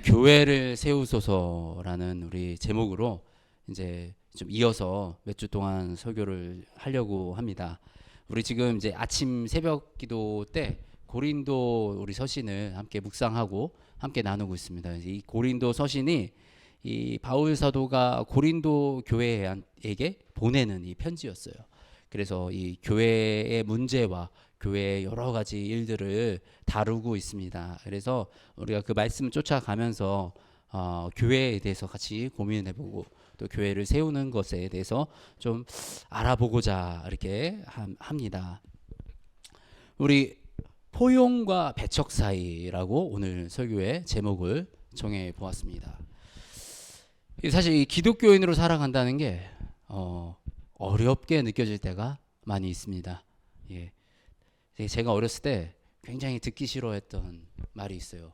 교회를 세우소서라는 우리 제목으로 이제 좀 이어서 몇 주 동안 설교를 하려고 합니다. 우리 지금 이제 아침 새벽 기도 때 고린도 우리 서신을 함께 묵상하고 함께 나누고 있습니다. 이 고린도 서신이 이 바울 사도가 고린도 교회에게 보내는 이 편지였어요. 그래서 이 교회의 문제와 교회의 여러 가지 일들을 다루고 있습니다. 그래서 우리가 그 말씀을 쫓아가면서 교회에 대해서 같이 고민해보고 또 교회를 세우는 것에 대해서 좀 알아보고자 이렇게 합니다. 우리 포용과 배척 사이라고 오늘 설교의 제목을 정해 보았습니다. 사실 이 기독교인으로 살아간다는 게 어렵게 느껴질 때가 많이 있습니다. 예. 제가 어렸을 때 굉장히 듣기 싫어했던 말이 있어요.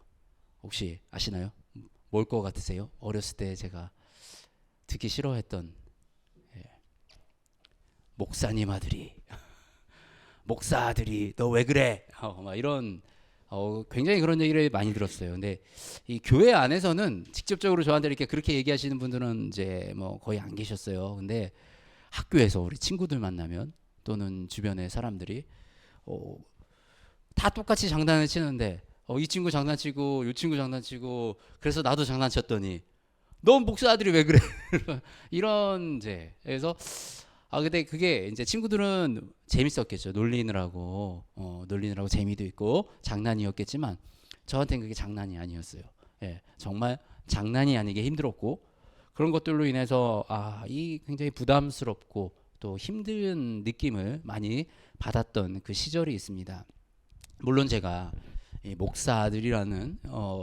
혹시 아시나요? 뭘 것 같으세요? 어렸을 때 제가 듣기 싫어했던 목사님 아들이 목사들이 너 왜 그래? 막 이런 굉장히 그런 얘기를 많이 들었어요. 근데 이 교회 안에서는 직접적으로 저한테 이렇게 그렇게 얘기하시는 분들은 이제 뭐 거의 안 계셨어요. 근데 학교에서 우리 친구들 만나면 또는 주변의 사람들이 다 똑같이 장난을 치는데 이 친구 장난치고 이 친구 장난치고 그래서 나도 장난쳤더니 넌 목사 아들이 왜 그래? 이런 이제 그래서 근데 그게 이제 친구들은 재밌었겠죠. 놀리느라고 재미도 있고 장난이었겠지만 저한테는 그게 장난이 아니었어요. 예, 정말 장난이 아니게 힘들었고 그런 것들로 인해서 이 굉장히 부담스럽고 또 힘든 느낌을 많이 받았던 그 시절이 있습니다. 물론 제가 목사 아들이라는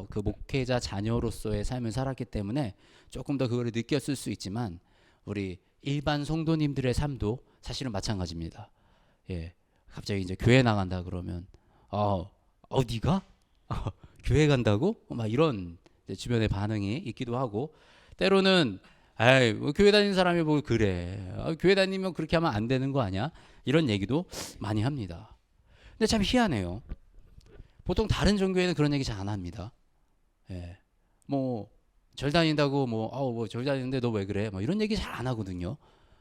그 목회자 자녀로서의 삶을 살았기 때문에 조금 더 그걸 느꼈을 수 있지만 우리 일반 성도님들의 삶도 사실은 마찬가지입니다. 예, 갑자기 이제 교회 나간다 그러면 네가 교회 간다고? 막 이런 주변의 반응이 있기도 하고 때로는 뭐 교회 다니는 사람이 뭐 그래 교회 다니면 그렇게 하면 안 되는 거 아니야? 이런 얘기도 많이 합니다. 근데 참 희한해요. 보통 다른 종교에는 그런 얘기 잘 안 합니다. 예, 뭐 절 다닌다고 절 다니는데 너 왜 그래? 뭐 이런 얘기 잘 안 하거든요.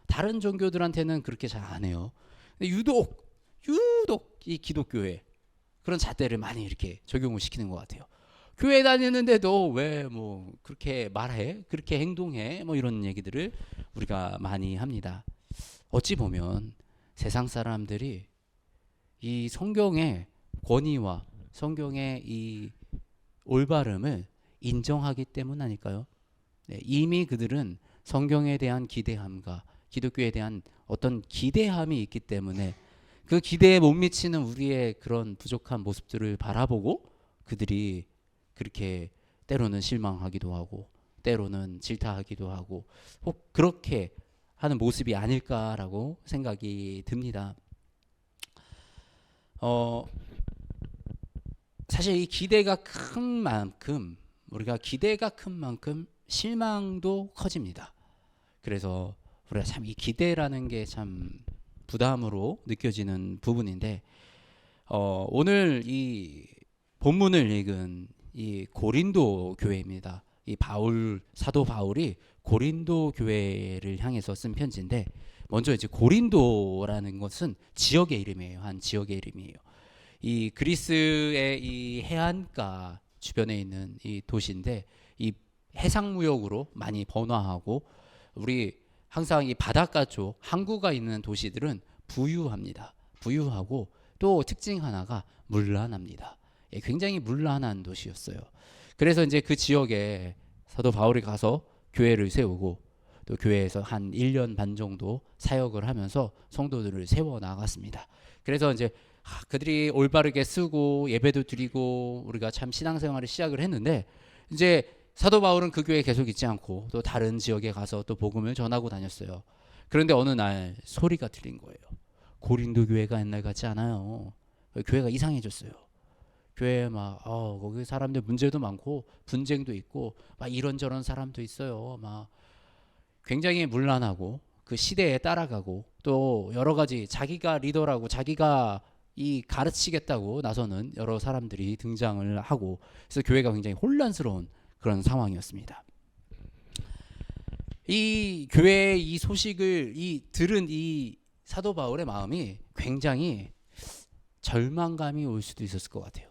다른 종교들한테는 그렇게 잘 안 해요. 근데 유독 이 기독교에 그런 잣대를 많이 이렇게 적용을 시키는 것 같아요. 교회 다니는데 너 왜 뭐 그렇게 말해? 그렇게 행동해? 뭐 이런 얘기들을 우리가 많이 합니다. 어찌 보면 세상 사람들이 이 성경의 권위와 성경의 이 올바름을 인정하기 때문 아닐까요? 네, 이미 그들은 성경에 대한 기대함과 기독교에 대한 어떤 기대함이 있기 때문에 그 기대에 못 미치는 우리의 그런 부족한 모습들을 바라보고 그들이 그렇게 때로는 실망하기도 하고 때로는 질타하기도 하고 혹 그렇게 하는 모습이 아닐까라고 생각이 듭니다. 사실 이 기대가 큰 만큼 우리가 기대가 큰 만큼 실망도 커집니다. 그래서 우리가 참 이 기대라는 게 참 부담으로 느껴지는 부분인데 오늘 이 본문을 읽은 이 고린도 교회입니다. 이 사도 바울이 고린도 교회를 향해서 쓴 편지인데 먼저 이제 고린도라는 것은 지역의 이름이에요. 한 지역의 이름이에요. 이 그리스의 이 해안가 주변에 있는 이 도시인데 이 해상무역으로 많이 번화하고 우리 항상 이 바닷가 쪽 항구가 있는 도시들은 부유합니다. 부유하고 또 특징 하나가 문란합니다. 굉장히 문란한 도시였어요. 그래서 이제 그 지역에 사도 바울이 가서 교회를 세우고 또 교회에서 한 1년 반 정도 사역을 하면서 성도들을 세워 나갔습니다. 그래서 이제 그들이 올바르게 쓰고 예배도 드리고 우리가 참 신앙생활을 시작을 했는데 이제 사도 바울은 그 교회에 계속 있지 않고 또 다른 지역에 가서 또 복음을 전하고 다녔어요. 그런데 어느 날 소리가 들린 거예요. 고린도 교회가 옛날 같지 않아요. 교회가 이상해졌어요. 교회에 거기 사람들 문제도 많고 분쟁도 있고 막 이런저런 사람도 있어요. 막 굉장히 문란하고 그 시대에 따라가고 또 여러 가지 자기가 리더라고 자기가 이 가르치겠다고 나서는 여러 사람들이 등장을 하고 그래서 교회가 굉장히 혼란스러운 그런 상황이었습니다. 이 교회의 이 소식을 들은 이 사도 바울의 마음이 굉장히 절망감이 올 수도 있었을 것 같아요.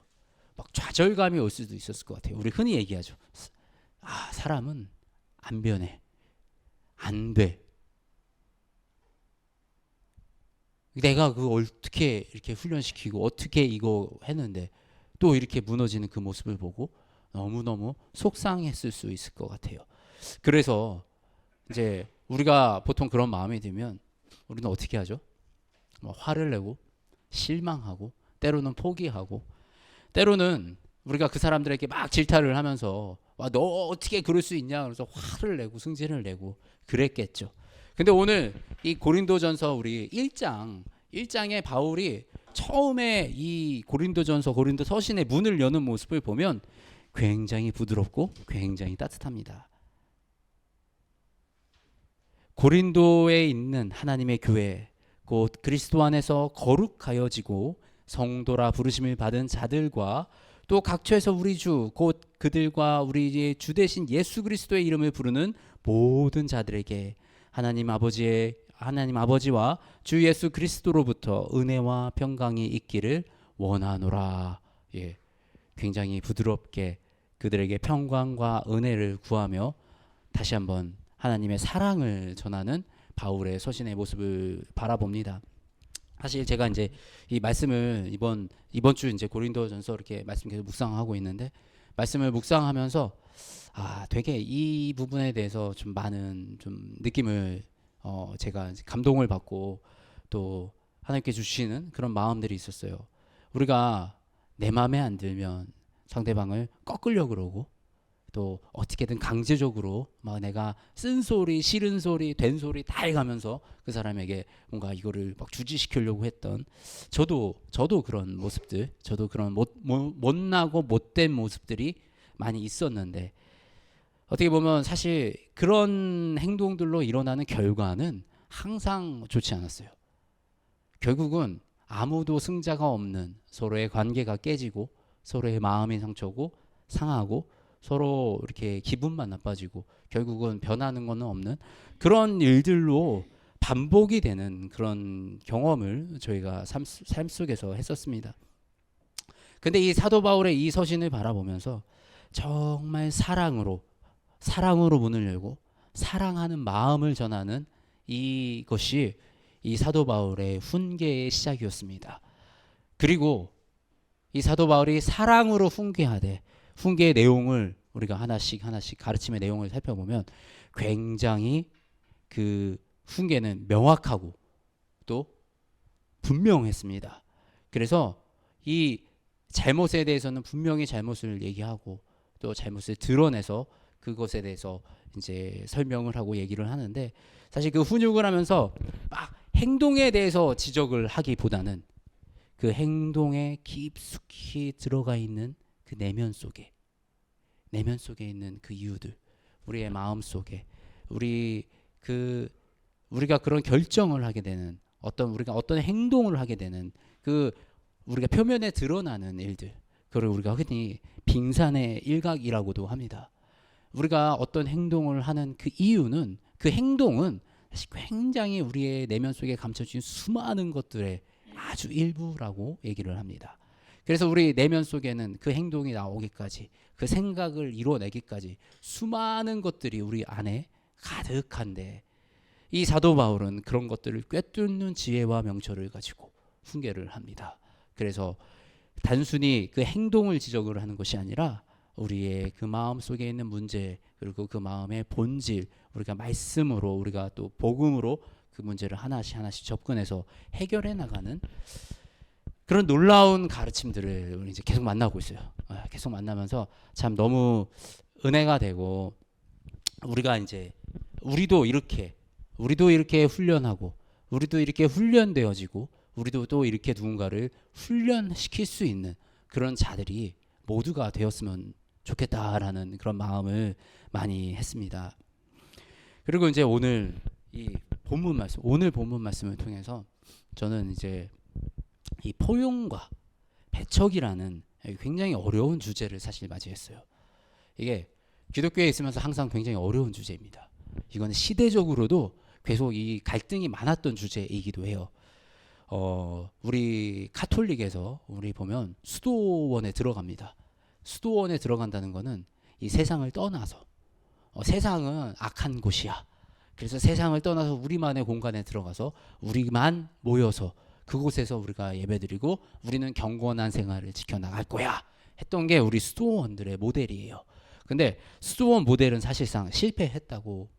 막 좌절감이 올 수도 있었을 것 같아요. 우리 흔히 얘기하죠. 사람은 안 변해. 안 돼. 내가 그걸 어떻게 이렇게 훈련시키고 어떻게 이거 했는데 또 이렇게 무너지는 그 모습을 보고 너무너무 속상했을 수 있을 것 같아요. 그래서 이제 우리가 보통 그런 마음이 들면 우리는 어떻게 하죠? 화를 내고 실망하고 때로는 포기하고 때로는 우리가 그 사람들에게 막 질타를 하면서 너 어떻게 그럴 수 있냐 그래서 화를 내고 승질을 내고 그랬겠죠. 근데 오늘 이 고린도전서 우리 1장에 바울이 처음에 이 고린도전서 고린도 서신의 문을 여는 모습을 보면 굉장히 부드럽고 굉장히 따뜻합니다. 고린도에 있는 하나님의 교회 곧 그리스도 안에서 거룩하여지고 성도라 부르심을 받은 자들과 또 각처에서 우리 주 곧 그들과 우리의 주 되신 예수 그리스도의 이름을 부르는 모든 자들에게 하나님 아버지와 주 예수 그리스도로부터 은혜와 평강이 있기를 원하노라. 예, 굉장히 부드럽게 그들에게 평강과 은혜를 구하며 다시 한번 하나님의 사랑을 전하는 바울의 서신의 모습을 바라봅니다. 사실 제가 이제 이 말씀을 이번 주 이제 고린도전서 이렇게 말씀 계속 묵상하고 있는데 말씀을 묵상하면서 되게 이 부분에 대해서 좀 많은 좀 느낌을 제가 감동을 받고 또 하나님께 주시는 그런 마음들이 있었어요. 우리가 내 마음에 안 들면 상대방을 꺾으려고 그러고 또 어떻게든 강제적으로 막 내가 쓴소리, 싫은 소리, 된 소리 다 해가면서 그 사람에게 뭔가 이거를 막 주지시키려고 했던 저도 그런 모습들, 저도 그런 못나고 못된 모습들이 많이 있었는데 어떻게 보면 사실 그런 행동들로 일어나는 결과는 항상 좋지 않았어요. 결국은 아무도 승자가 없는 서로의 관계가 깨지고 서로의 마음이 상하고 서로 이렇게 기분만 나빠지고 결국은 변하는 것은 없는 그런 일들로 반복이 되는 그런 경험을 저희가 삶 속에서 했었습니다. 근데 이 사도 바울의 이 서신을 바라보면서 정말 사랑으로 문을 열고 사랑하는 마음을 전하는 이것이 이 사도 바울의 훈계의 시작이었습니다. 그리고 이 사도 바울이 사랑으로 훈계하되 훈계의 내용을 우리가 하나씩 가르침의 내용을 살펴보면 굉장히 그 훈계는 명확하고 또 분명했습니다. 그래서 이 잘못에 대해서는 분명히 잘못을 얘기하고 또 잘못을 드러내서 그것에 대해서 이제 설명을 하고 얘기를 하는데 사실 그 훈육을 하면서 막 행동에 대해서 지적을 하기보다는 그 행동에 깊숙이 들어가 있는 그 내면 속에 있는 그 이유들, 우리의 마음 속에 우리가 그런 결정을 하게 되는 우리가 어떤 행동을 하게 되는 그 우리가 표면에 드러나는 일들, 그걸 우리가 흔히 빙산의 일각이라고도 합니다. 우리가 어떤 행동을 하는 그 이유는 그 행동은 사실 굉장히 우리의 내면 속에 감춰진 수많은 것들의 아주 일부라고 얘기를 합니다. 그래서 우리 내면 속에는 그 행동이 나오기까지 그 생각을 이뤄내기까지 수많은 것들이 우리 안에 가득한데 이 사도 바울은 그런 것들을 꿰뚫는 지혜와 명철을 가지고 훈계를 합니다. 그래서 단순히 그 행동을 지적을 하는 것이 아니라 우리의 그 마음 속에 있는 문제 그리고 그 마음의 본질 우리가 말씀으로 우리가 또 복음으로 그 문제를 하나씩 접근해서 해결해 나가는 그런 놀라운 가르침들을 이제 계속 만나고 있어요. 계속 만나면서 참 너무 은혜가 되고 우리도 이렇게 훈련하고 우리도 이렇게 훈련되어지고 우리도 또 이렇게 누군가를 훈련시킬 수 있는 그런 자들이 모두가 되었으면 좋겠다라는 그런 마음을 많이 했습니다. 그리고 이제 오늘 본문 말씀을 통해서 저는 이제 이 포용과 배척이라는 굉장히 어려운 주제를 사실 맞이했어요. 이게 기독교에 있으면서 항상 굉장히 어려운 주제입니다. 이거는 시대적으로도 계속 이 갈등이 많았던 주제이기도 해요. 우리 카톨릭에서 우리 보면 수도원에 들어갑니다. 수도원에 들어간다는 거는 이 세상을 떠나서 세상은 악한 곳이야. 그래서 세상을 떠나서 우리만의 공간에 들어가서 우리만 모여서 그곳에서 우리가 예배드리고 우리는 경건한 생활을 지켜나갈 거야 했던 게 우리 수도원들의 모델이에요. 근데 수도원 모델은 사실상 실패했다고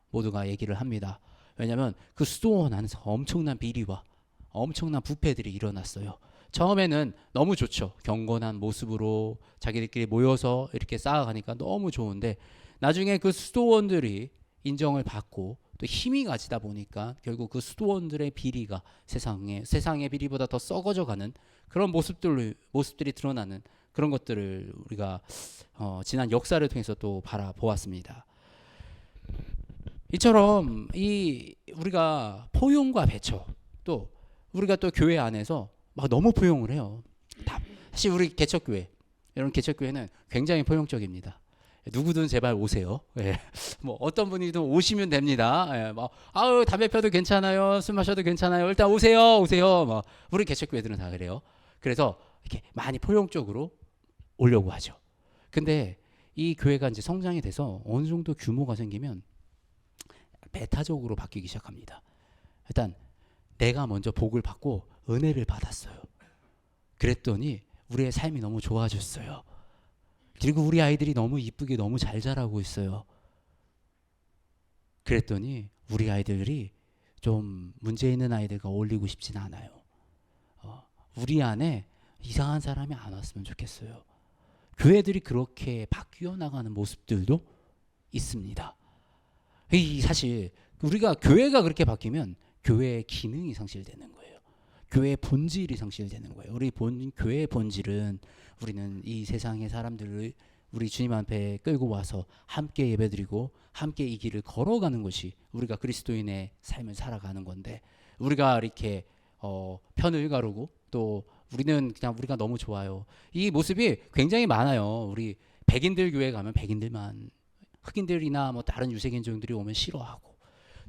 모두가 얘기를 합니다. 왜냐하면 그 수도원 안에서 엄청난 비리와 엄청난 부패들이 일어났어요. 처음에는 너무 좋죠. 경건한 모습으로 자기들끼리 모여서 이렇게 쌓아가니까 너무 좋은데 나중에 그 수도원들이 인정을 받고 또 힘이 가지다 보니까 결국 그 수도원들의 비리가 세상의 비리보다 더 썩어져가는 그런 모습들이 드러나는 그런 것들을 우리가 지난 역사를 통해서 또 바라보았습니다. 이처럼 우리가 포용과 배척 또 우리가 또 교회 안에서 막 너무 포용을 해요. 사실 우리 개척교회 이런 개척교회는 굉장히 포용적입니다. 누구든 제발 오세요. 예. 뭐 어떤 분이든 오시면 됩니다. 예. 뭐 아우 담배 펴도 괜찮아요. 술 마셔도 괜찮아요. 일단 오세요. 뭐 우리 개척교회들은 다 그래요. 그래서 이렇게 많이 포용적으로 오려고 하죠. 근데 이 교회가 이제 성장이 돼서 어느 정도 규모가 생기면 배타적으로 바뀌기 시작합니다. 일단 내가 먼저 복을 받고 은혜를 받았어요. 그랬더니 우리의 삶이 너무 좋아졌어요. 그리고 우리 아이들이 너무 이쁘게 너무 잘 자라고 있어요. 그랬더니 우리 아이들이 좀 문제 있는 아이들과 어울리고 싶진 않아요. 우리 안에 이상한 사람이 안 왔으면 좋겠어요. 교회들이 그렇게 바뀌어 나가는 모습들도 있습니다. 사실 우리가 교회가 그렇게 바뀌면 교회의 기능이 상실되는 거예요. 교회의 본질이 상실되는 거예요. 교회의 본질은 우리는 이 세상의 사람들을 우리 주님 앞에 끌고 와서 함께 예배드리고 함께 이 길을 걸어가는 것이 우리가 그리스도인의 삶을 살아가는 건데 우리가 이렇게 편을 가르고 또 우리는 그냥 우리가 너무 좋아요. 이 모습이 굉장히 많아요. 우리 백인들 교회 가면 백인들만 흑인들이나 뭐 다른 유색인종들이 오면 싫어하고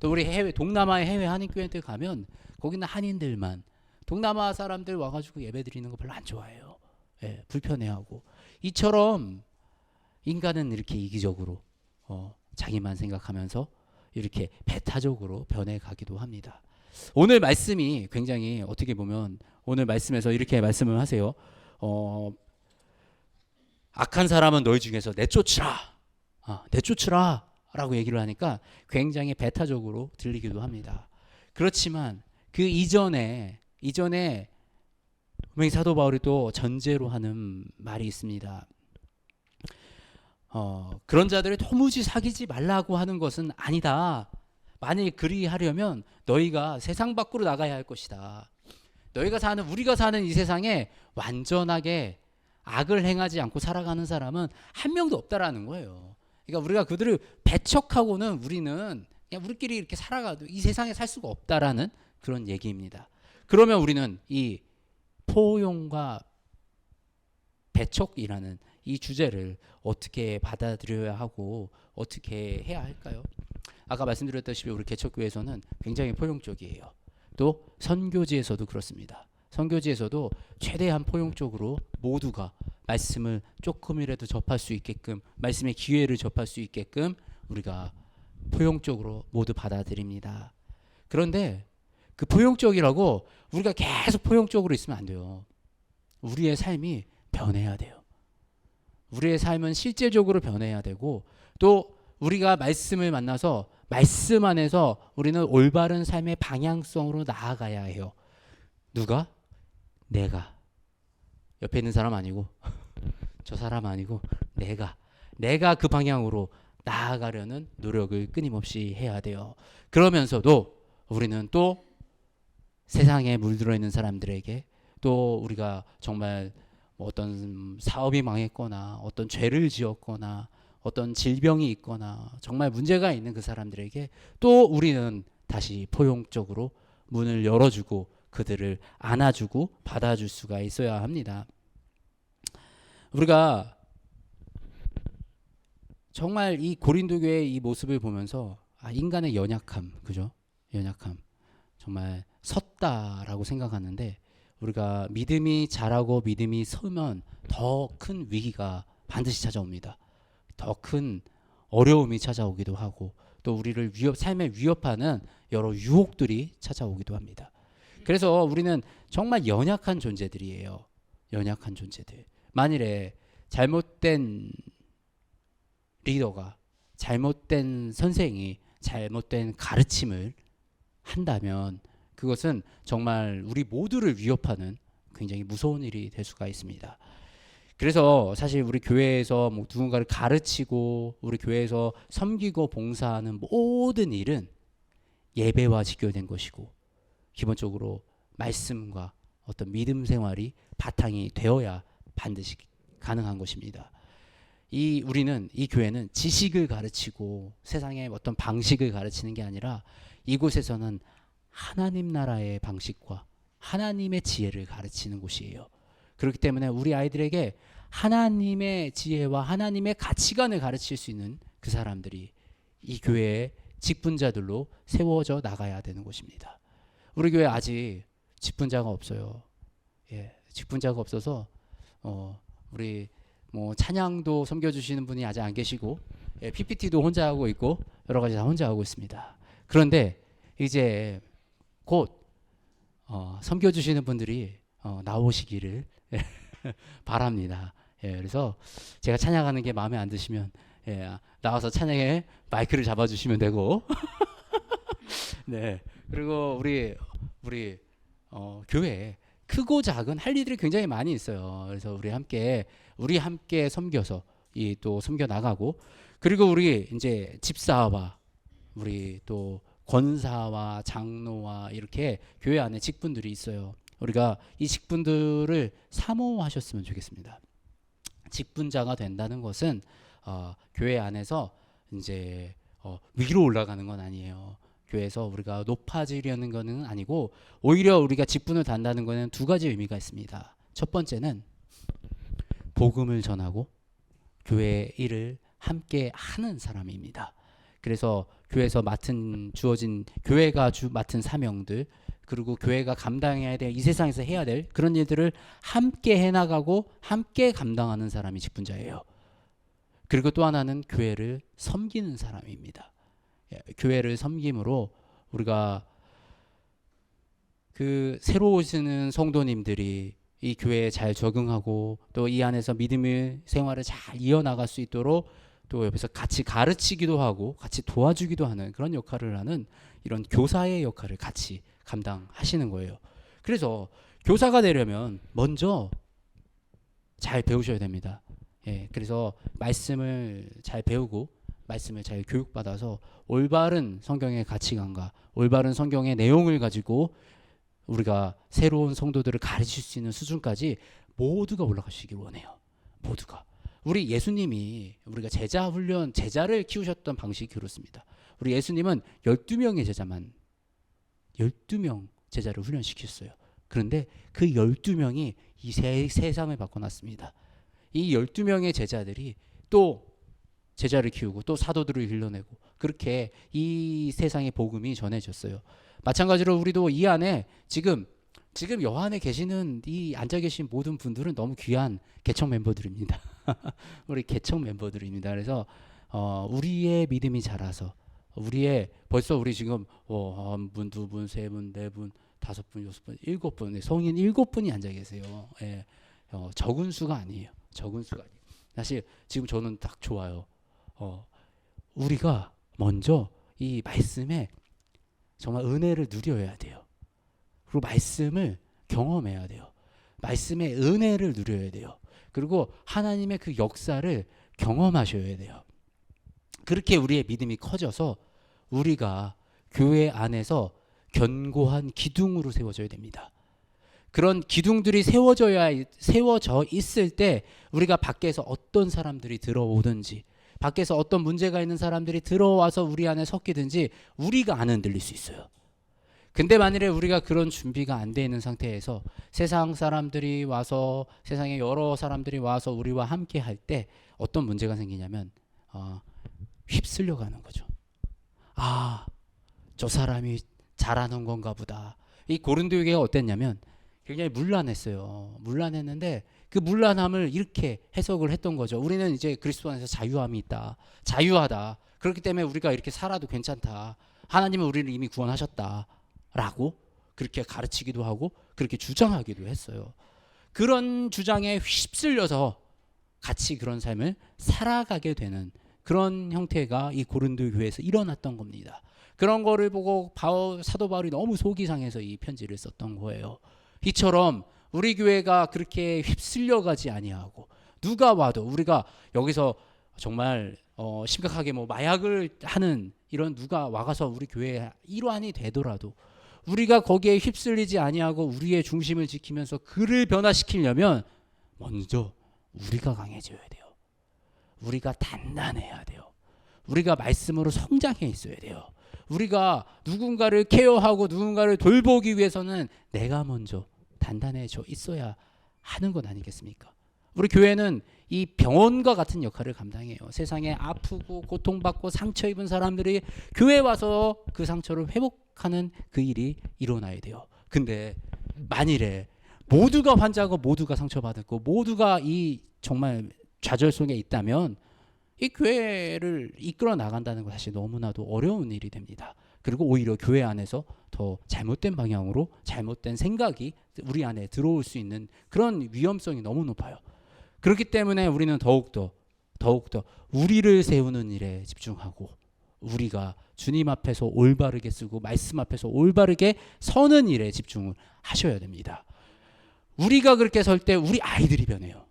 또 우리 동남아의 해외 한인교회들 가면 거기는 한인들만 동남아 사람들 와가지고 예배드리는 거 별로 안 좋아해요. 예, 불편해하고 이처럼 인간은 이렇게 이기적으로 자기만 생각하면서 이렇게 배타적으로 변해가기도 합니다. 오늘 말씀이 굉장히 어떻게 보면 오늘 말씀에서 이렇게 말씀을 하세요. 악한 사람은 너희 중에서 내쫓으라 라고 얘기를 하니까 굉장히 배타적으로 들리기도 합니다. 그렇지만 그 이전에 분명히 사도 바울이 또 전제로 하는 말이 있습니다. 그런 자들을 도무지 사귀지 말라고 하는 것은 아니다. 만일 그리하려면 너희가 세상 밖으로 나가야 할 것이다. 우리가 사는 이 세상에 완전하게 악을 행하지 않고 살아가는 사람은 한 명도 없다라는 거예요. 그러니까 우리가 그들을 배척하고는 우리는 그냥 우리끼리 이렇게 살아가도 이 세상에 살 수가 없다라는 그런 얘기입니다. 그러면 우리는 이 포용과 배척이라는 이 주제를 어떻게 받아들여야 하고 어떻게 해야 할까요? 아까 말씀드렸다시피 우리 개척교회에서는 굉장히 포용적이에요. 또 선교지에서도 그렇습니다. 선교지에서도 최대한 포용적으로 모두가 말씀을 조금이라도 접할 수 있게끔 말씀의 기회를 접할 수 있게끔 우리가 포용적으로 모두 받아들입니다. 그런데 그 포용적이라고 우리가 계속 포용적으로 있으면 안 돼요. 우리의 삶이 변해야 돼요. 우리의 삶은 실제적으로 변해야 되고 또 우리가 말씀을 만나서 말씀 안에서 우리는 올바른 삶의 방향성으로 나아가야 해요. 누가? 내가. 옆에 있는 사람 아니고 저 사람 아니고 내가 그 방향으로 나아가려는 노력을 끊임없이 해야 돼요. 그러면서도 우리는 또 세상에 물들어 있는 사람들에게 또 우리가 정말 어떤 사업이 망했거나 어떤 죄를 지었거나 어떤 질병이 있거나 정말 문제가 있는 그 사람들에게 또 우리는 다시 포용적으로 문을 열어주고 그들을 안아주고 받아줄 수가 있어야 합니다. 우리가 정말 이 고린도 교회의 이 모습을 보면서 인간의 연약함, 그죠? 연약함. 정말 섰다라고 생각하는데 우리가 믿음이 자라고 믿음이 서면 더 큰 위기가 반드시 찾아옵니다. 더 큰 어려움이 찾아오기도 하고 또 우리를 삶에 위협하는 여러 유혹들이 찾아오기도 합니다. 그래서 우리는 정말 연약한 존재들이에요. 연약한 존재들. 만일에 잘못된 리더가, 잘못된 선생이 잘못된 가르침을 한다면 그것은 정말 우리 모두를 위협하는 굉장히 무서운 일이 될 수가 있습니다. 그래서 사실 우리 교회에서 뭐 누군가를 가르치고 우리 교회에서 섬기고 봉사하는 모든 일은 예배와 직결된 것이고 기본적으로 말씀과 어떤 믿음 생활이 바탕이 되어야 반드시 가능한 것입니다. 우리는 이 교회는 지식을 가르치고 세상의 어떤 방식을 가르치는 게 아니라 이곳에서는 하나님 나라의 방식과 하나님의 지혜를 가르치는 곳이에요. 그렇기 때문에 우리 아이들에게 하나님의 지혜와 하나님의 가치관을 가르칠 수 있는 그 사람들이 이 교회의 직분자들로 세워져 나가야 되는 것입니다. 우리 교회 아직 직분자가 없어요. 예, 직분자가 없어서 우리 뭐 찬양도 섬겨주시는 분이 아직 안 계시고 PPT도 혼자 하고 있고 여러 가지 다 혼자 하고 있습니다. 그런데 이제 곧 섬겨주시는 분들이 나오시기를 바랍니다. 예, 그래서 제가 찬양하는 게 마음에 안 드시면 나와서 찬양에 마이크를 잡아주시면 되고 네, 그리고 우리 교회 크고 작은 할 일들이 굉장히 많이 있어요. 그래서 우리 함께 섬겨서 또 섬겨 나가고 그리고 우리 이제 집사와 우리 또 권사와 장로와 이렇게 교회 안에 직분들이 있어요. 우리가 이 직분들을 사모하셨으면 좋겠습니다. 직분자가 된다는 것은 교회 안에서 이제 위로 올라가는 건 아니에요. 교회에서 우리가 높아지려는 것은 아니고 오히려 우리가 직분을 단다는 것은 두 가지 의미가 있습니다. 첫 번째는 복음을 전하고 교회의 일을 함께 하는 사람입니다. 그래서 교회에서 주어진 교회가 맡은 사명들 그리고 교회가 감당해야 될 이 세상에서 해야 될 그런 일들을 함께 해나가고 함께 감당하는 사람이 직분자예요. 그리고 또 하나는 교회를 섬기는 사람입니다. 교회를 섬김으로 우리가 그 새로 오시는 성도님들이 이 교회에 잘 적응하고 또 이 안에서 믿음의 생활을 잘 이어나갈 수 있도록 또 옆에서 같이 가르치기도 하고 같이 도와주기도 하는 그런 역할을 하는 이런 교사의 역할을 같이 감당하시는 거예요. 그래서 교사가 되려면 먼저 잘 배우셔야 됩니다. 그래서 말씀을 잘 배우고 말씀을 잘 교육받아서 올바른 성경의 가치관과 올바른 성경의 내용을 가지고 우리가 새로운 성도들을 가르칠 수 있는 수준까지 모두가 올라가시길 원해요. 모두가. 우리 예수님이 우리가 제자를 키우셨던 방식이 그렇습니다. 우리 예수님은 12명의 12명 제자를 훈련시켰어요. 그런데 그 12명이 이 세상을 바꿔놨습니다. 이 12명의 제자들이 또 제자를 키우고 또 사도들을 길러내고 그렇게 이 세상의 복음이 전해졌어요. 마찬가지로 우리도 이 안에 지금 여 안에 계시는 이 앉아 계신 모든 분들은 너무 귀한 개척 멤버들입니다. 우리 개척 멤버들입니다. 그래서 우리의 믿음이 자라서 벌써 우리 지금 한 분, 두 분, 세 분, 네 분, 다섯 분, 여섯 분, 일곱 분, 성인 7분이 앉아 계세요. 적은 수가 아니에요. 적은 수가 아니에요. 사실 지금 저는 딱 좋아요. 우리가 먼저 이 말씀에 정말 은혜를 누려야 돼요. 그리고 말씀을 경험해야 돼요. 말씀의 은혜를 누려야 돼요. 그리고 하나님의 그 역사를 경험하셔야 돼요. 그렇게 우리의 믿음이 커져서 우리가 교회 안에서 견고한 기둥으로 세워져야 됩니다. 그런 기둥들이 세워져 있을 때 우리가 밖에서 어떤 사람들이 들어오든지 밖에서 어떤 문제가 있는 사람들이 들어와서 우리 안에 섞이든지 우리가 안 흔들릴 수 있어요. 근데 만일에 우리가 그런 준비가 안 돼 있는 상태에서 세상의 여러 사람들이 와서 우리와 함께 할 때 어떤 문제가 생기냐면 어, 휩쓸려가는 거죠. 아, 저 사람이 잘하는 건가 보다. 이 고린도 교회가 어땠냐면 굉장히 문란했어요. 문란했는데 그 문란함을 이렇게 해석을 했던 거죠. 우리는 이제 그리스도 안에서 자유함이 있다. 자유하다. 그렇기 때문에 우리가 이렇게 살아도 괜찮다. 하나님은 우리를 이미 구원하셨다. 라고 그렇게 가르치기도 하고 그렇게 주장하기도 했어요. 그런 주장에 휩쓸려서 같이 그런 삶을 살아가게 되는 그런 형태가 이 고린도 교회에서 일어났던 겁니다. 그런 거를 보고 사도 바울이 너무 속이 상해서 이 편지를 썼던 거예요. 이처럼 우리 교회가 그렇게 휩쓸려가지 아니하고 누가 와도 우리가 여기서 정말 심각하게 뭐 마약을 하는 이런 누가 와가서 우리 교회의 일환이 되더라도 우리가 거기에 휩쓸리지 아니하고 우리의 중심을 지키면서 그를 변화시키려면 먼저 우리가 강해져야 돼요. 우리가 단단해야 돼요. 우리가 말씀으로 성장해 있어야 돼요. 우리가 누군가를 케어하고 누군가를 돌보기 위해서는 내가 먼저 단단해져 있어야 하는 것 아니겠습니까? 우리 교회는 이 병원과 같은 역할을 감당해요. 세상에 아프고 고통받고 상처 입은 사람들이 교회에 와서 그 상처를 회복하는 그 일이 일어나야 돼요. 근데 만일에 모두가 환자고 모두가 상처받았고 모두가 이 정말 좌절 속에 있다면 이 교회를 이끌어 나간다는 건 사실 너무나도 어려운 일이 됩니다. 그리고 오히려 교회 안에서 더 잘못된 방향으로 잘못된 생각이 우리 안에 들어올 수 있는 그런 위험성이 너무 높아요. 그렇기 때문에 우리는 더욱더 우리를 세우는 일에 집중하고 우리가 주님 앞에서 올바르게 쓰고 말씀 앞에서 올바르게 서는 일에 집중을 하셔야 됩니다. 우리가 그렇게 설 때 우리 아이들이 변해요.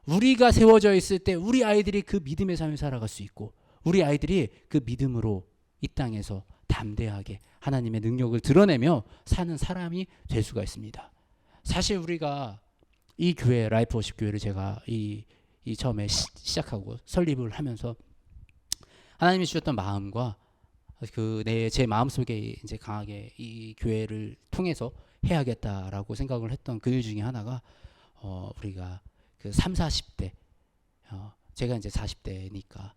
우리가 세워져 있을 때 우리 아이들이 그 믿음의 삶을 살아갈 수 있고 우리 아이들이 그 믿음으로 이 땅에서 담대하게 하나님의 능력을 드러내며 사는 사람이 될 수가 있습니다. 사실 우리가 이 교회 라이프 워십 교회를 제가 이 처음에 시작하고 설립을 하면서 하나님이 주셨던 마음과 그 제 마음속에 이제 강하게 이 교회를 통해서 해야겠다라고 생각을 했던 그 일 중에 하나가 우리가 그 3, 40대 제가 이제 40대니까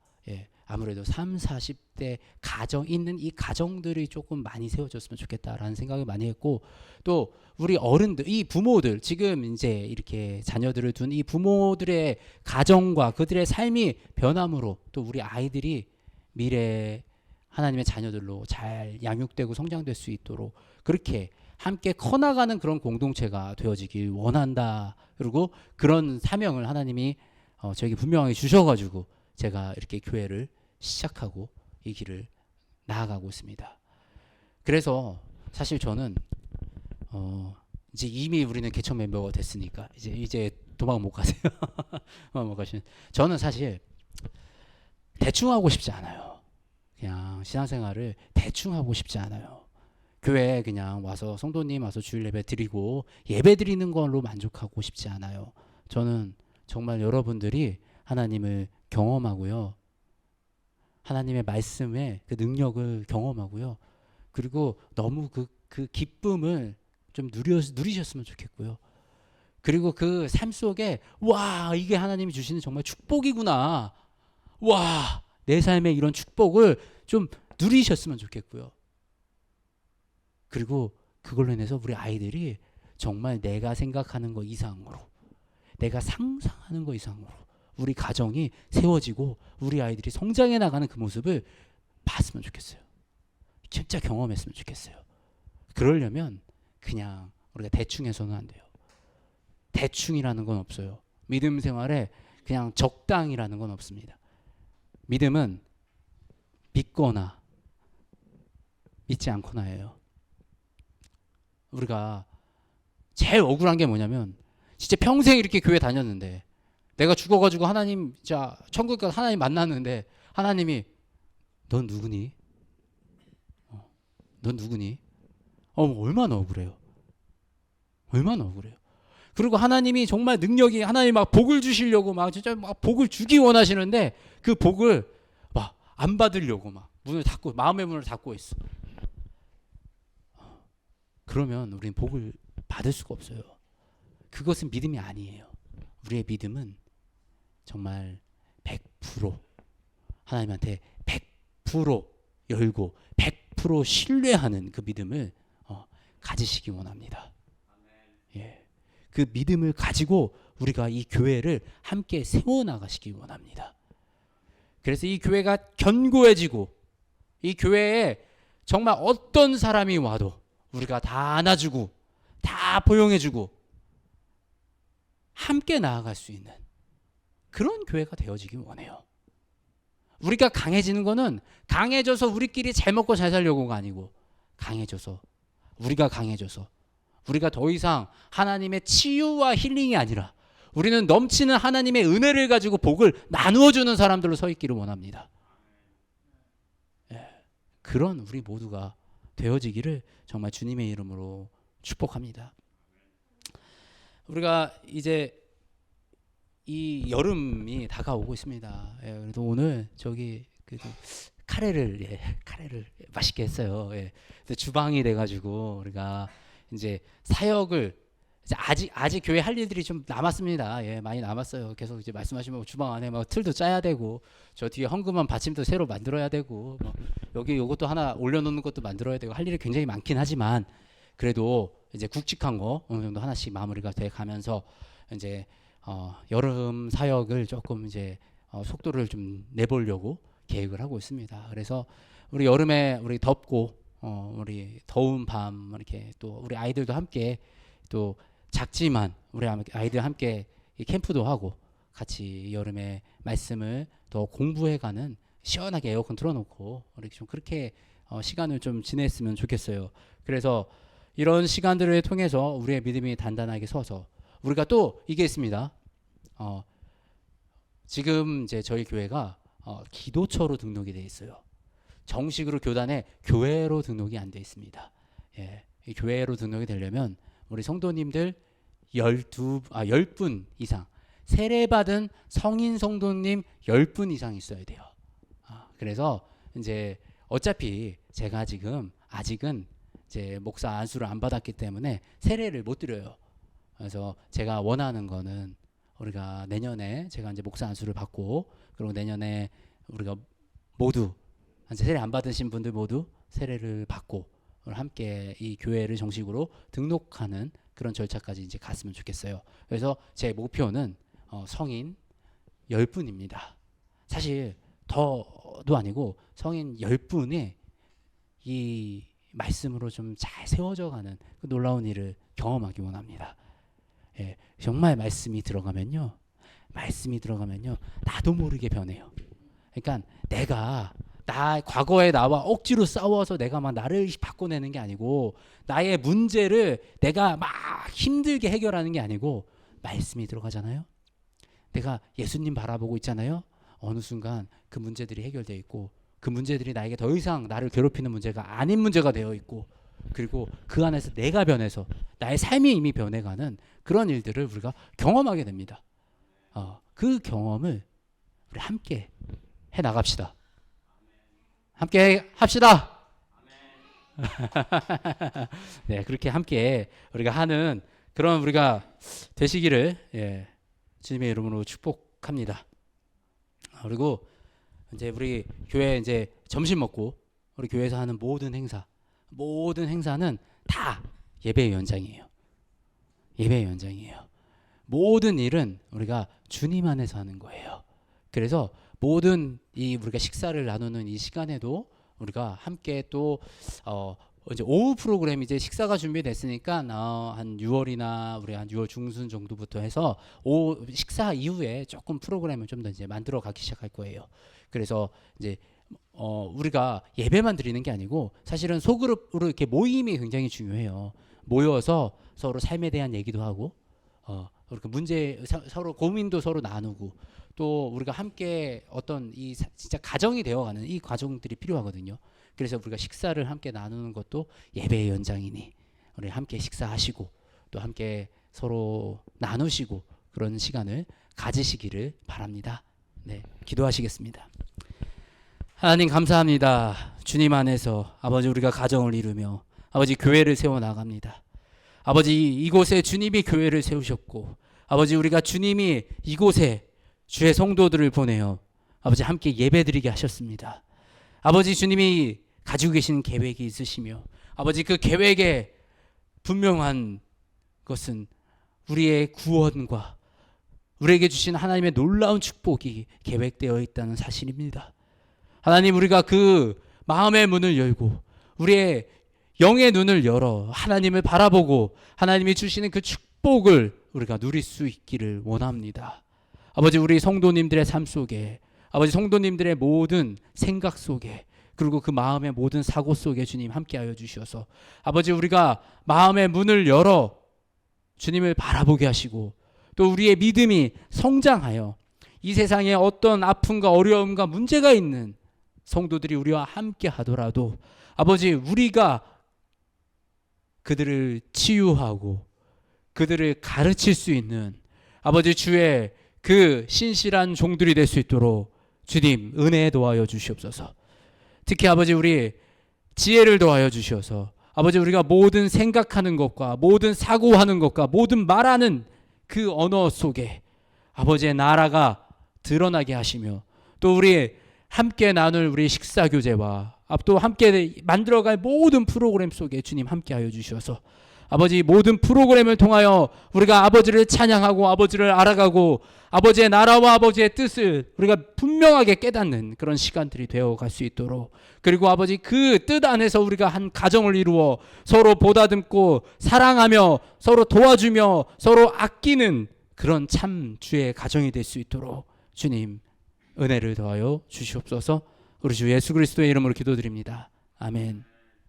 아무래도 3, 40대 가정 있는 이 가정들이 조금 많이 세워졌으면 좋겠다라는 생각을 많이 했고 또 우리 어른들 이 부모들 지금 이제 이렇게 자녀들을 둔 이 부모들의 가정과 그들의 삶이 변함으로 또 우리 아이들이 미래 하나님의 자녀들로 잘 양육되고 성장될 수 있도록 그렇게 함께 커나가는 그런 공동체가 되어지길 원한다. 그리고 그런 사명을 하나님이 저에게 분명하게 주셔가지고 제가 이렇게 교회를 시작하고 이 길을 나아가고 있습니다. 그래서 사실 저는 이제 이미 우리는 개척 멤버가 됐으니까 이제 도망 못 가세요. 도망 못 가시는. 저는 사실 대충 하고 싶지 않아요. 그냥 신앙생활을 대충 하고 싶지 않아요. 교회에 그냥 와서 성도님 와서 주일 예배 드리고 예배 드리는 걸로 만족하고 싶지 않아요. 저는 정말 여러분들이 하나님을 경험하고요. 하나님의 말씀의 그 능력을 경험하고요. 그리고 너무 그 기쁨을 좀 누리셨으면 좋겠고요. 그리고 그 삶 속에 와 이게 하나님이 주시는 정말 축복이구나. 와 내 삶에 이런 축복을 좀 누리셨으면 좋겠고요. 그리고 그걸로 인해서 우리 아이들이 정말 내가 생각하는 거 이상으로 내가 상상하는 거 이상으로 우리 가정이 세워지고 우리 아이들이 성장해 나가는 그 모습을 봤으면 좋겠어요. 진짜 경험했으면 좋겠어요. 그러려면 그냥 우리가 대충 해서는 안 돼요. 대충이라는 건 없어요. 믿음 생활에 그냥 적당이라는 건 없습니다. 믿음은 믿거나 믿지 않거나예요. 우리가 제일 억울한 게 뭐냐면 진짜 평생 이렇게 교회 다녔는데 내가 죽어가지고 하나님 자 천국 가서 하나님 만났는데 하나님이 넌 누구니? 넌 누구니? 얼마나 억울해요. 얼마나 억울해요. 그리고 하나님이 정말 능력이 하나님 막 복을 주시려고 막 진짜 막 복을 주기 원하시는데 그 복을 막 안 받으려고 막 문을 닫고 마음의 문을 닫고 있어. 그러면 우리는 복을 받을 수가 없어요. 그것은 믿음이 아니에요. 우리의 믿음은 정말 100% 하나님한테 100% 열고 100% 신뢰하는 그 믿음을 가지시기 원합니다. 예. 그 믿음을 가지고 우리가 이 교회를 함께 세워나가시기 원합니다. 그래서 이 교회가 견고해지고 이 교회에 정말 어떤 사람이 와도 우리가 다 안아주고 다 포용해주고 함께 나아갈 수 있는 그런 교회가 되어지기 원해요. 우리가 강해지는 거는 강해져서 우리끼리 잘 먹고 잘 살려고가 아니고 우리가 강해져서 우리가 더 이상 하나님의 치유와 힐링이 아니라 우리는 넘치는 하나님의 은혜를 가지고 복을 나누어 주는 사람들로 서 있기를 원합니다. 예, 그런 우리 모두가 되어지기를 정말 주님의 이름으로 축복합니다. 우리가 이제 이 여름이 다가오고 있습니다. 예, 그래도 오늘 저기 카레를 맛있게 했어요. 예. 주방이 돼가지고 우리가 이제 사역을 이제 아직 교회 할 일들이 좀 남았습니다. 예, 많이 남았어요. 계속 이제 말씀하시면 주방 안에 막 틀도 짜야 되고 저 뒤에 헌금한 받침도 새로 만들어야 되고 뭐 여기 요것도 하나 올려놓는 것도 만들어야 되고 할 일이 굉장히 많긴 하지만 그래도 이제 굵직한 거 어느 정도 하나씩 마무리가 돼 가면서 이제 여름 사역을 조금 이제 속도를 좀 내보려고 계획을 하고 있습니다. 그래서 우리 여름에 우리 덥고 우리 더운 밤 이렇게 또 우리 아이들도 함께 또 작지만 우리 아이들 함께 캠프도 하고 같이 여름에 말씀을 더 공부해가는 시원하게 에어컨 틀어놓고 이렇게 좀 그렇게 시간을 좀 지냈으면 좋겠어요. 그래서 이런 시간들을 통해서 우리의 믿음이 단단하게 서서 우리가 또 이게 있습니다. 지금 이제 저희 교회가 기도처로 등록이 돼 있어요. 정식으로 교단에 교회로 등록이 안 돼 있습니다. 예, 이 교회로 등록이 되려면 우리 성도님들 10분 이상 세례받은 성인 성도님 10분 이상 있어야 돼요. 그래서 이제 어차피 제가 지금 아직은 이제 목사 안수를 안 받았기 때문에 세례를 못 드려요. 그래서 제가 원하는 거는 우리가 내년에 제가 이제 목사 안수를 받고 그리고 내년에 우리가 모두 세례 안 받으신 분들 모두 세례를 받고 함께 이 교회를 정식으로 등록하는 그런 절차까지 이제 갔으면 좋겠어요. 그래서 제 목표는 성인 10분입니다. 사실 더도 아니고 성인 10분의 이 말씀으로 좀 잘 세워져 가는 그 놀라운 일을 경험하기 원합니다. 예, 정말 말씀이 들어가면요 나도 모르게 변해요. 그러니까 나 과거에 나와 억지로 싸워서 내가 막 나를 바꿔내는 게 아니고 나의 문제를 내가 막 힘들게 해결하는 게 아니고 말씀이 들어가잖아요. 내가 예수님 바라보고 있잖아요. 어느 순간 그 문제들이 해결되어 있고 그 문제들이 나에게 더 이상 나를 괴롭히는 문제가 아닌 문제가 되어 있고 그리고 그 안에서 내가 변해서 나의 삶이 이미 변해가는 그런 일들을 우리가 경험하게 됩니다. 그 경험을 우리 함께 해 나갑시다. 함께 합시다. 네, 그렇게 함께 우리가 하는 그런 우리가 되시기를 주님의 이름으로 축복합니다. 그리고 이제 우리 교회 이제 점심 먹고 우리 교회에서 하는 모든 행사는 다 예배의 연장이에요. 예배의 연장이에요. 모든 일은 우리가 주님 안에서 하는 거예요. 그래서 모든 이 우리가 식사를 나누는 이 시간에도 우리가 함께 또 이제 오후 프로그램 이제 식사가 준비됐으니까 한 6월이나 우리 한 6월 중순 정도부터 해서 식사 이후에 조금 프로그램을 좀 더 이제 만들어 가기 시작할 거예요. 그래서 이제 우리가 예배만 드리는 게 아니고 사실은 소그룹으로 이렇게 모임이 굉장히 중요해요. 모여서 서로 삶에 대한 얘기도 하고 그렇게 서로 고민도 서로 나누고 또 우리가 함께 어떤 이 진짜 가정이 되어가는 이 과정들이 필요하거든요. 그래서 우리가 식사를 함께 나누는 것도 예배의 연장이니 우리 함께 식사하시고 또 함께 서로 나누시고 그런 시간을 가지시기를 바랍니다. 네, 기도하시겠습니다. 하나님 감사합니다. 주님 안에서 아버지 우리가 가정을 이루며 아버지 교회를 세워 나갑니다. 아버지 이곳에 주님이 교회를 세우셨고 아버지 우리가 주님이 이곳에 주의 성도들을 보내어 아버지 함께 예배드리게 하셨습니다. 아버지 주님이 가지고 계시는 계획이 있으시며 아버지 그 계획에 분명한 것은 우리의 구원과 우리에게 주신 하나님의 놀라운 축복이 계획되어 있다는 사실입니다. 하나님, 우리가 그 마음의 문을 열고 우리의 영의 눈을 열어 하나님을 바라보고 하나님이 주시는 그 축복을 우리가 누릴 수 있기를 원합니다. 아버지, 우리 성도님들의 삶 속에, 아버지 성도님들의 모든 생각 속에, 그리고 그 마음의 모든 사고 속에 주님 함께하여 주셔서 아버지, 우리가 마음의 문을 열어 주님을 바라보게 하시고 또 우리의 믿음이 성장하여 이 세상에 어떤 아픔과 어려움과 문제가 있는 성도들이 우리와 함께 하더라도 아버지, 우리가 그들을 치유하고 그들을 가르칠 수 있는 아버지 주의 그 신실한 종들이 될 수 있도록 주님 은혜 도와여 주시옵소서. 특히 아버지, 우리 지혜를 도와여 주셔서 아버지, 우리가 모든 생각하는 것과 모든 사고하는 것과 모든 말하는 그 언어 속에 아버지의 나라가 드러나게 하시며 또 우리 함께 나눌 우리 식사 교제와 또 함께 만들어갈 모든 프로그램 속에 주님 함께하여 주셔서 아버지, 모든 프로그램을 통하여 우리가 아버지를 찬양하고 아버지를 알아가고 아버지의 나라와 아버지의 뜻을 우리가 분명하게 깨닫는 그런 시간들이 되어갈 수 있도록, 그리고 아버지 그 뜻 안에서 우리가 한 가정을 이루어 서로 보다듬고 사랑하며 서로 도와주며 서로 아끼는 그런 참 주의 가정이 될 수 있도록 주님 은혜를 더하여 주시옵소서. 우리 주 예수 그리스도의 이름으로 기도드립니다. 아멘.